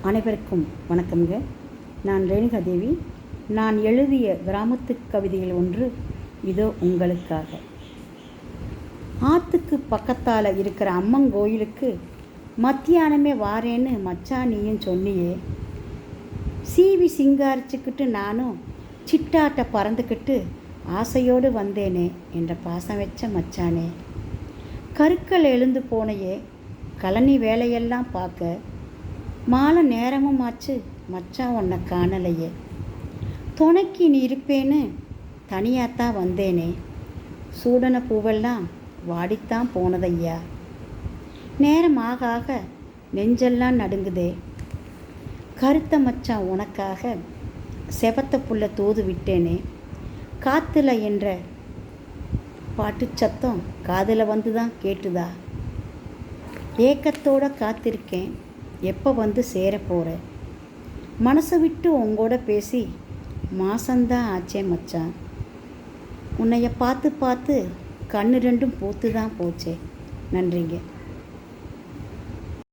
அனைவருக்கும் வணக்கம்ங்க. நான் ரேணுகா தேவி. நான் எழுதிய கிராமத்து கவிதைகள் ஒன்று இதோ உங்களுக்காக. ஆற்றுக்கு பக்கத்தால் இருக்கிற அம்மன் கோயிலுக்கு மத்தியானமே வாரேன்னு மச்சான் நீயும் சொன்னியே. சீவி சிங்காரிச்சுக்கிட்டு நானும் சிட்டாட்டை பறந்துக்கிட்டு ஆசையோடு வந்தேனே என்ற பாசம் வச்ச மச்சானே. கருக்கள் எழுந்து போனையே, கழனி வேலையெல்லாம் பார்க்க மாலை நேரமும் ஆச்சு, மச்சான் உன்னை காணலையே. துணைக்கு நீ இருப்பேன்னு தனியாகத்தான் வந்தேனே. சூடன பூவெல்லாம் வாடித்தான் போனதையா. நேரம் ஆக ஆக நெஞ்செல்லாம் நடுங்குதே. கருத்த மச்சான் உனக்காக செவத்த புள்ள தூது விட்டேனே. காத்துல என்ற பாட்டு சத்தம் காதில் வந்து தான் கேட்டுதா. ஏக்கத்தோடு காத்திருக்கேன், எப்போ வந்து சேர போகிற. மனசை விட்டு உங்களோட பேசி மாசந்தான் ஆச்சே மச்சான். உன்னைய பார்த்து பார்த்து கண்ணு ரெண்டும் பூத்து தான் போச்சே. நன்றிங்க.